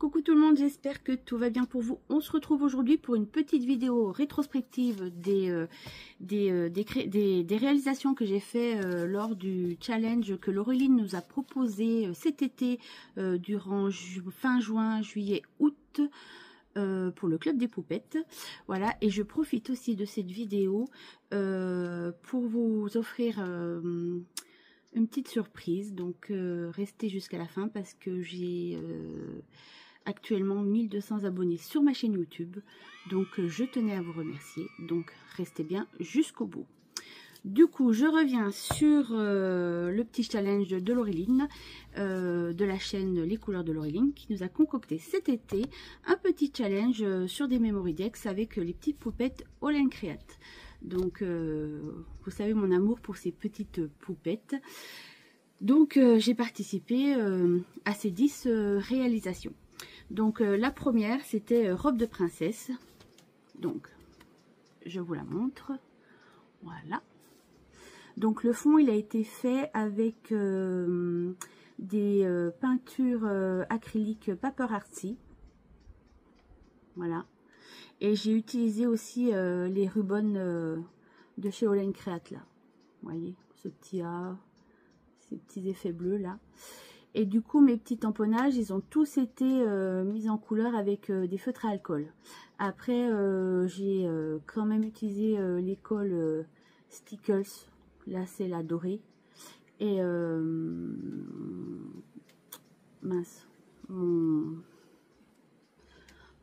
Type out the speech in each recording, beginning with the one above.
Coucou tout le monde, j'espère que tout va bien pour vous. On se retrouve aujourd'hui pour une petite vidéo rétrospective des réalisations que j'ai fait lors du challenge que Laureline nous a proposé cet été durant fin juin, juillet, août pour le club des poupettes. Voilà, et je profite aussi de cette vidéo pour vous offrir une petite surprise. Donc restez jusqu'à la fin parce que j'ai actuellement 1200 abonnés sur ma chaîne YouTube, donc je tenais à vous remercier, donc restez bien jusqu'au bout. Du coup, je reviens sur le petit challenge de Laureline, de la chaîne Les Couleurs de Laureline, qui nous a concocté cet été un petit challenge sur des Memory Decks avec les petites poupettes All & Create. Donc, vous savez mon amour pour ces petites poupettes. Donc, j'ai participé à ces 10 réalisations. Donc la première c'était robe de princesse, donc je vous la montre, voilà. Donc le fond il a été fait avec des peintures acryliques Paper Artsy, voilà. Et j'ai utilisé aussi les ribbons de chez All & Create là, vous voyez ce petit A, ces petits effets bleus là. Et du coup, mes petits tamponnages, ils ont tous été mis en couleur avec des feutres à alcool. Après, j'ai quand même utilisé les cols Stickles. Là, c'est la dorée. Et mince, mon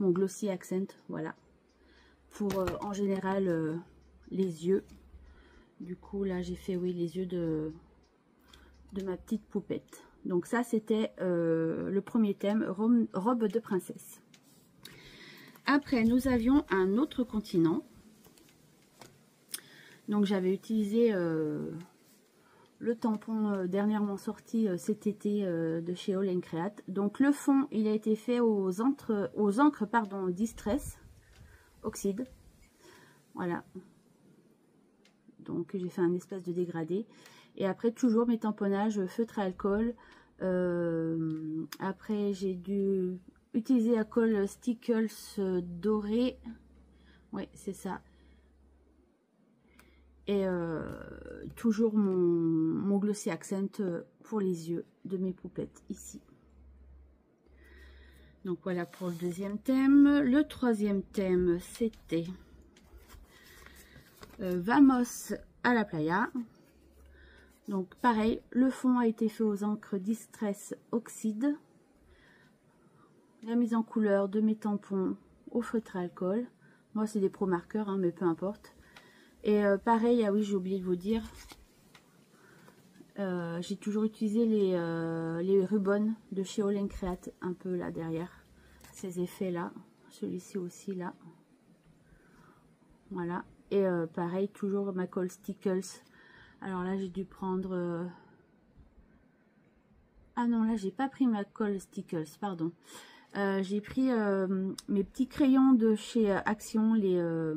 glossy accent, voilà. Pour en général les yeux. Du coup, là, j'ai fait oui les yeux de ma petite poupette. Donc ça c'était le premier thème, robe de princesse. Après nous avions un autre continent. Donc j'avais utilisé le tampon dernièrement sorti cet été de chez All & Create. Donc le fond il a été fait aux encres Distress Oxyde. Voilà. Donc j'ai fait un espèce de dégradé. Et après toujours mes tamponnages feutre à alcool. Après j'ai dû utiliser la colle Stickles dorée. Oui c'est ça. Et toujours mon glossy accent pour les yeux de mes poupettes ici. Donc voilà pour le deuxième thème. Le troisième thème c'était Vamos à la playa. Donc pareil, le fond a été fait aux encres Distress Oxyde. La mise en couleur de mes tampons au feutre à alcool. Moi c'est des pro marqueurs, hein, mais peu importe. Et pareil, ah oui j'ai oublié de vous dire, j'ai toujours utilisé les ribbons de chez All & Create, un peu là derrière. Ces effets là, celui-ci aussi là. Voilà. Et pareil, toujours ma colle Stickles. Alors là, j'ai dû prendre... Ah non, là, j'ai pas pris ma colle Stickles, pardon. J'ai pris mes petits crayons de chez Action, les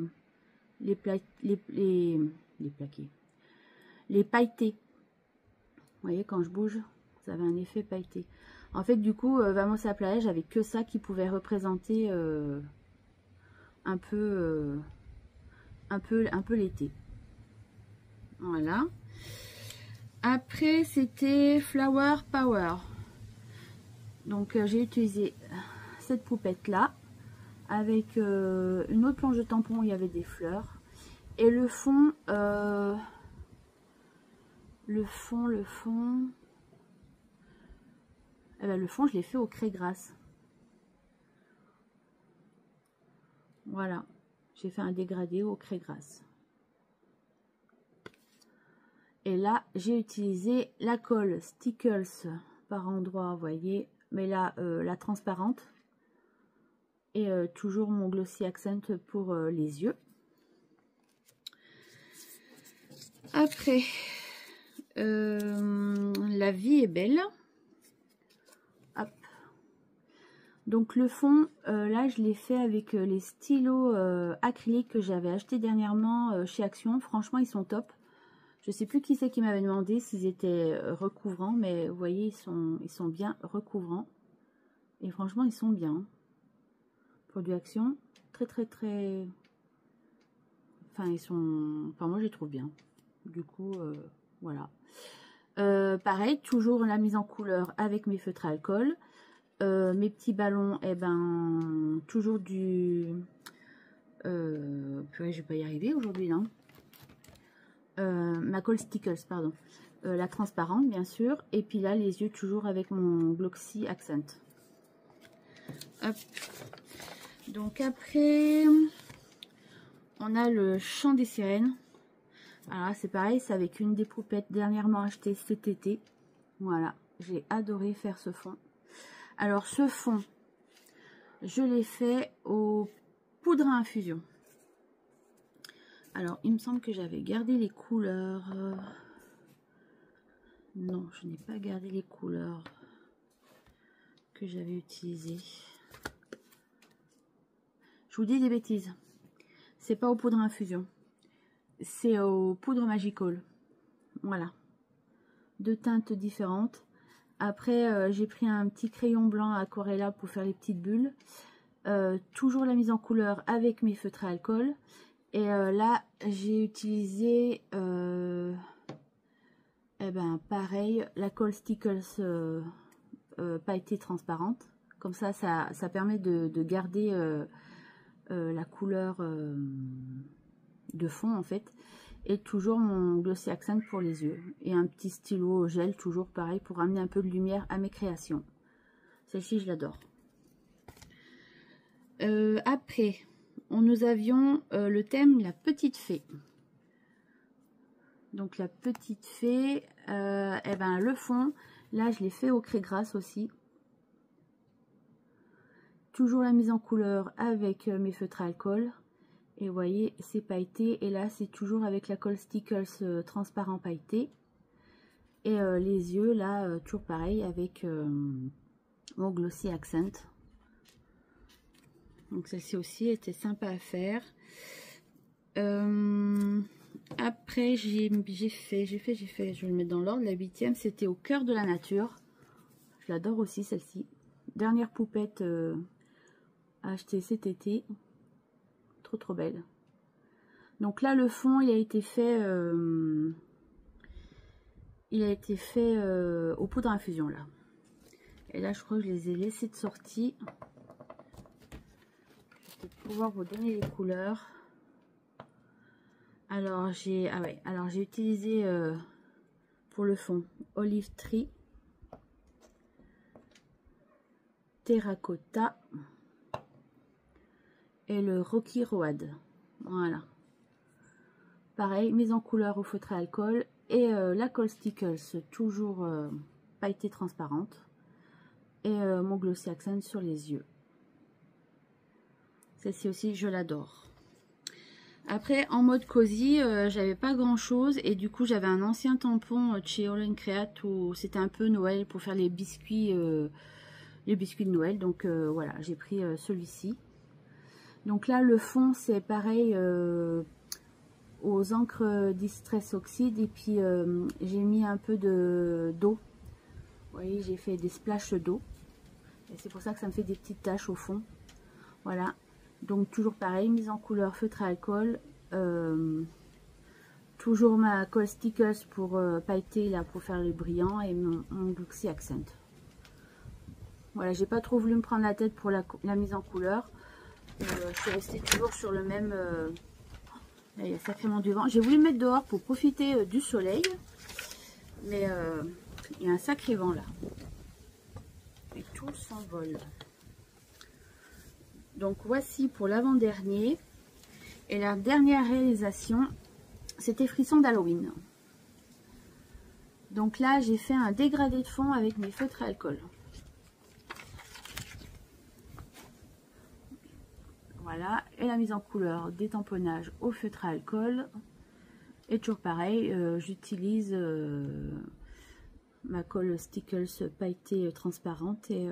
pailletés. Vous voyez, quand je bouge, ça avait un effet pailleté. En fait, du coup, Vamos à la playa, j'avais que ça qui pouvait représenter un peu l'été. Voilà. Après, c'était Flower Power. Donc, j'ai utilisé cette poupette-là avec une autre planche de tampon où il y avait des fleurs. Et le fond, le fond, je l'ai fait au craie grasse. Voilà. J'ai fait un dégradé au craie grasse. Et là, j'ai utilisé la colle Stickles par endroit, vous voyez, mais là, la transparente. Et toujours mon glossy accent pour les yeux. Après, la vie est belle. Hop. Donc le fond, là, je l'ai fait avec les stylos acryliques que j'avais acheté dernièrement chez Action. Franchement, ils sont top. Je sais plus qui c'est qui m'avait demandé s'ils étaient recouvrants, mais vous voyez, ils sont bien recouvrants. Et franchement, ils sont bien. Produit Action, très. Enfin, ils sont... Enfin, moi, je les trouve bien. Du coup, voilà. Pareil, toujours la mise en couleur avec mes feutres à alcool. Mes petits ballons, et ben, toujours du... je vais pas y arriver aujourd'hui, non. Ma Colle Stickles, pardon. La transparente, bien sûr. Et puis là, les yeux, toujours avec mon Glossy Accent. Hop. Donc après, on a le Chant des sirènes. Alors là, c'est pareil, c'est avec une des poupettes dernièrement achetées cet été. Voilà, j'ai adoré faire ce fond. Alors ce fond, je l'ai fait au poudre à infusion. Alors, il me semble que j'avais gardé les couleurs. Non, je n'ai pas gardé les couleurs que j'avais utilisées. Je vous dis des bêtises. C'est pas au poudre à infusion. C'est au poudre Magical. Voilà. Deux teintes différentes. Après, j'ai pris un petit crayon blanc Aquarella pour faire les petites bulles. Toujours la mise en couleur avec mes feutres à alcool. Et là, j'ai utilisé, eh ben, pareil, la Colle Stickles pailletée transparente. Comme ça permet de garder la couleur de fond, en fait. Et toujours mon Glossy Accent pour les yeux. Et un petit stylo gel, toujours pareil, pour amener un peu de lumière à mes créations. Celle-ci, je l'adore. Après, nous avions le thème La Petite Fée. Donc la Petite Fée, eh ben, le fond, là je l'ai fait au craie grasse aussi. Toujours la mise en couleur avec mes feutres à alcool. Et vous voyez, c'est pailleté. Et là, c'est toujours avec la Colle Stickles transparent pailleté. Et les yeux, là, toujours pareil avec mon Glossy Accent. Donc celle-ci aussi était sympa à faire. Après, j'ai fait, je vais le mettre dans l'ordre. La 8e, c'était Au cœur de la nature. Je l'adore aussi, celle-ci. Dernière poupette achetée cet été. Trop belle. Donc là, le fond, il a été fait au poudre à infusion, là. Et là, je crois que je les ai laissés de sortie. Je vais pouvoir vous donner les couleurs. Alors, j'ai utilisé pour le fond Olive Tree, Terracotta et le Rocky Road. Voilà. Pareil, mise en couleur au feutre à alcool et la Colle Stickles, toujours pailletée transparente. Et mon Glossy Accent sur les yeux. Celle-ci aussi, je l'adore. Après, en mode cosy, j'avais pas grand chose. Et du coup, j'avais un ancien tampon de chez All & Create où c'était un peu Noël pour faire les biscuits de Noël. Donc voilà, j'ai pris celui-ci. Donc là, le fond, c'est pareil aux encres Distress Oxide. Et puis, j'ai mis un peu d'eau. Vous voyez, j'ai fait des splashes d'eau. Et c'est pour ça que ça me fait des petites taches au fond. Voilà. Donc toujours pareil, mise en couleur feutre à alcool. Toujours ma Colle Stickles pour pailleter là pour faire les brillants et mon Glossy Accent. Voilà, j'ai pas trop voulu me prendre la tête pour la mise en couleur. Je suis restée toujours sur le même. Là, il y a sacrément du vent. J'ai voulu me mettre dehors pour profiter du soleil, mais il y a un sacré vent là. Et tout s'envole. Donc voici pour l'avant-dernier. Et la dernière réalisation, c'était Frisson d'Halloween. Donc là, j'ai fait un dégradé de fond avec mes feutres à alcool. Voilà, et la mise en couleur, détamponnage au feutre à alcool. Et toujours pareil, j'utilise ma Colle Stickles pailletée transparente et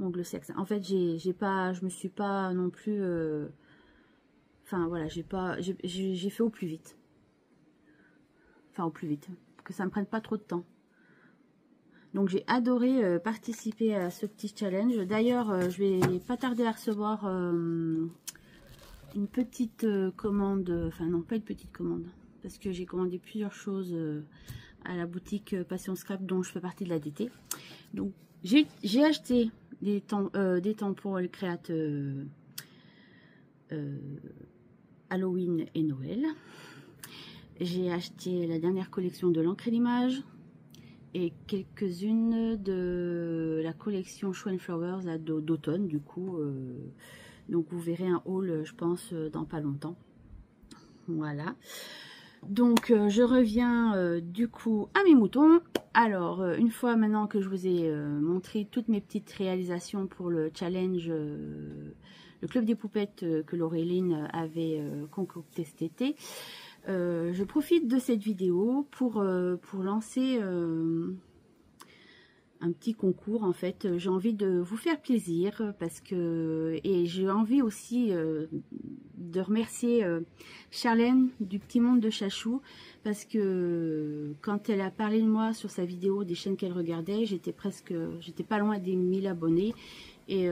mon Glossy Accent. En fait, je me suis pas non plus, enfin voilà, j'ai fait au plus vite. Enfin au plus vite, que ça me prenne pas trop de temps. Donc j'ai adoré participer à ce petit challenge. D'ailleurs, je vais pas tarder à recevoir une petite commande. Enfin non, pas une petite commande. Parce que j'ai commandé plusieurs choses à la boutique Passion Scrap dont je fais partie de la DT. Donc j'ai acheté des tampons Elle Créate Halloween et Noël. J'ai acheté la dernière collection de l'encre et l'image et quelques-unes de la collection Show and Flowers d'automne du coup. Donc vous verrez un haul, je pense, dans pas longtemps. Voilà. Donc je reviens du coup à mes moutons. Alors une fois maintenant que je vous ai montré toutes mes petites réalisations pour le challenge, le club des poupettes que Laureline avait concocté cet été, je profite de cette vidéo pour lancer un petit concours. En fait, j'ai envie de vous faire plaisir parce que, et j'ai envie aussi de remercier Charlène du Petit Monde de Chachou, parce que quand elle a parlé de moi sur sa vidéo des chaînes qu'elle regardait, j'étais pas loin des 1000 abonnés, et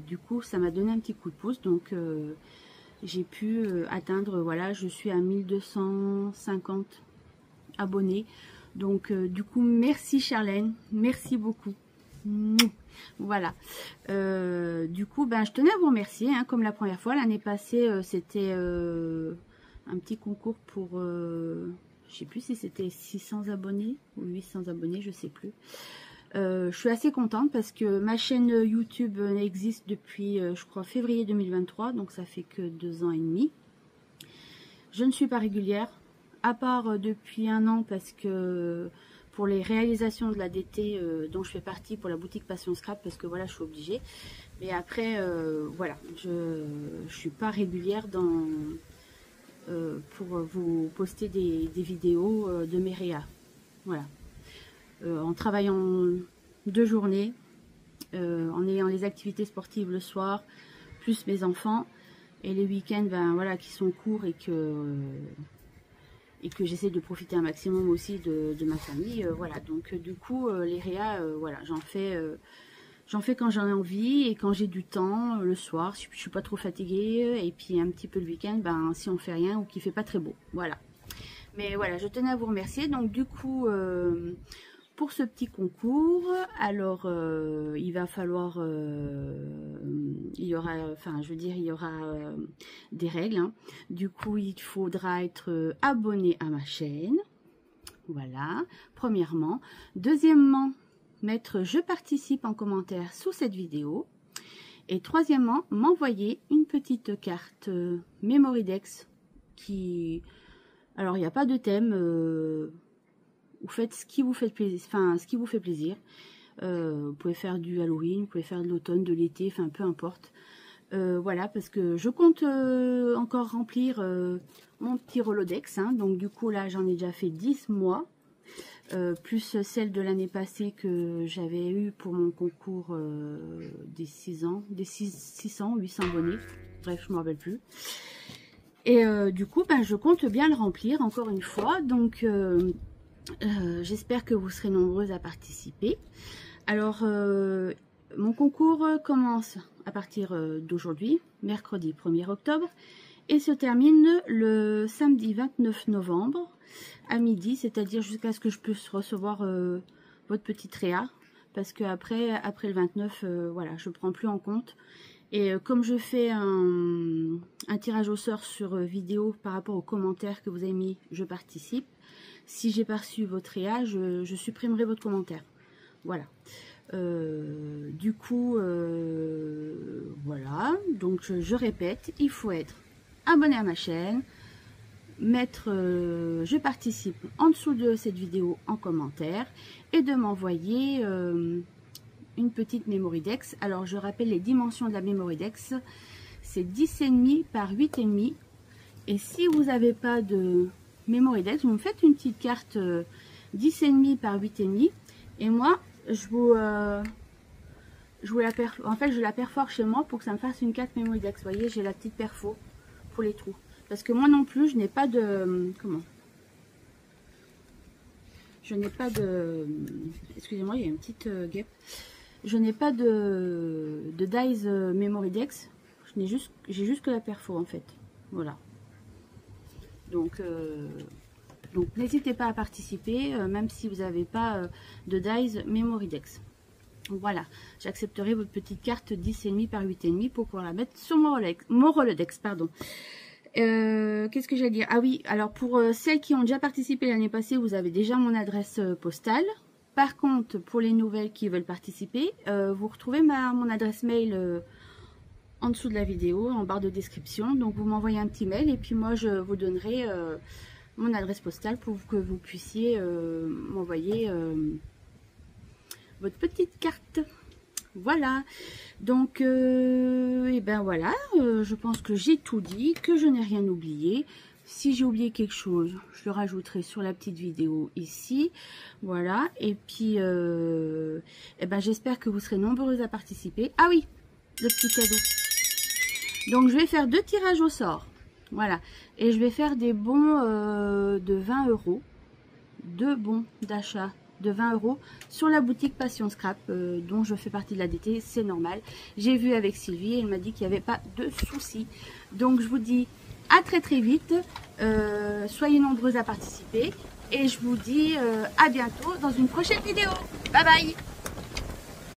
du coup ça m'a donné un petit coup de pouce. Donc j'ai pu atteindre, voilà, je suis à 1250 abonnés. Donc du coup merci Charlène, merci beaucoup. Voilà. Du coup ben je tenais à vous remercier, hein, comme la première fois. L'année passée c'était un petit concours pour je sais plus si c'était 600 abonnés ou 800 abonnés, je sais plus. Je suis assez contente parce que ma chaîne YouTube existe depuis je crois février 2023, donc ça fait que 2 ans et demi. Je ne suis pas régulière, à part depuis 1 an, parce que pour les réalisations de la DT dont je fais partie pour la boutique Passion Scrap, parce que voilà, je suis obligée. Mais après, voilà, je suis pas régulière pour vous poster des vidéos de mes réas. Voilà. En travaillant 2 journées, en ayant les activités sportives le soir, plus mes enfants, et les week-ends, ben voilà, qui sont courts et que j'essaie de profiter un maximum aussi de ma famille, voilà. Donc du coup les réas, voilà, j'en fais quand j'en ai envie et quand j'ai du temps, le soir, si je suis pas trop fatiguée, et puis un petit peu le week-end, ben si on fait rien ou qu'il fait pas très beau, voilà. Mais voilà, je tenais à vous remercier. Donc du coup pour ce petit concours, alors il va falloir, il y aura, enfin je veux dire, il y aura des règles, hein. Du coup il faudra être abonné à ma chaîne, voilà, premièrement. Deuxièmement, mettre je participe en commentaire sous cette vidéo. Et troisièmement, m'envoyer une petite carte Memorydex qui, alors il n'y a pas de thème, vous faites ce qui vous fait plaisir, enfin ce qui vous fait plaisir. Vous pouvez faire du Halloween, vous pouvez faire de l'automne, de l'été, enfin peu importe. Voilà, parce que je compte encore remplir mon petit Rolodex, hein. Donc du coup là j'en ai déjà fait 10 mois, plus celle de l'année passée que j'avais eu pour mon concours des 6 ans, des 600, 800 abonnés, bref je ne me rappelle plus. Et du coup ben, je compte bien le remplir encore une fois, donc j'espère que vous serez nombreuses à participer. Alors mon concours commence à partir d'aujourd'hui, mercredi 1er octobre, et se termine le samedi 29 novembre à midi, c'est-à-dire jusqu'à ce que je puisse recevoir votre petite réa, parce que après le 29, voilà, je ne prends plus en compte. Et comme je fais un tirage au sort sur vidéo par rapport aux commentaires que vous avez mis, je participe. Si j'ai pas reçu votre réa, je supprimerai votre commentaire. Voilà. Du coup, voilà. Donc je répète, il faut être abonné à ma chaîne, mettre je participe en dessous de cette vidéo en commentaire, et de m'envoyer une petite Memorydex. Alors je rappelle les dimensions de la Memorydex, c'est 10,5 par 8,5. Et si vous n'avez pas de Memorydex, vous me faites une petite carte 10,5 par 8,5, et moi je la perfore chez moi pour que ça me fasse une carte Memorydex. Vous voyez, j'ai la petite perfo pour les trous, parce que moi non plus je n'ai pas de Je n'ai pas de... Excusez-moi, il y a une petite guêpe. Je n'ai pas de dies Memory Dex. J'ai juste que la perfo en fait. Voilà. Donc n'hésitez pas à participer, même si vous n'avez pas de dies Memory Dex. Voilà, j'accepterai votre petite carte 10,5 par 8,5 pour pouvoir la mettre sur mon Rolodex. Pardon. Qu'est-ce que j'allais dire? Ah oui, alors pour celles qui ont déjà participé l'année passée, vous avez déjà mon adresse postale. Par contre, pour les nouvelles qui veulent participer, vous retrouvez mon adresse mail en dessous de la vidéo, en barre de description. Donc vous m'envoyez un petit mail et puis moi je vous donnerai mon adresse postale pour que vous puissiez m'envoyer votre petite carte. Voilà, donc et ben voilà, je pense que j'ai tout dit, que je n'ai rien oublié. Si j'ai oublié quelque chose, je le rajouterai sur la petite vidéo ici. Voilà, et puis et ben j'espère que vous serez nombreuses à participer. Ah oui, le petit cadeau. Donc je vais faire 2 tirages au sort. Voilà, et je vais faire des bons de 20 €, 2 bons d'achat de 20 € sur la boutique Passion Scrap dont je fais partie de l'ADT, c'est normal. J'ai vu avec Sylvie, elle m'a dit qu'il n'y avait pas de soucis. Donc je vous dis à très vite, soyez nombreux à participer et je vous dis à bientôt dans une prochaine vidéo. Bye bye.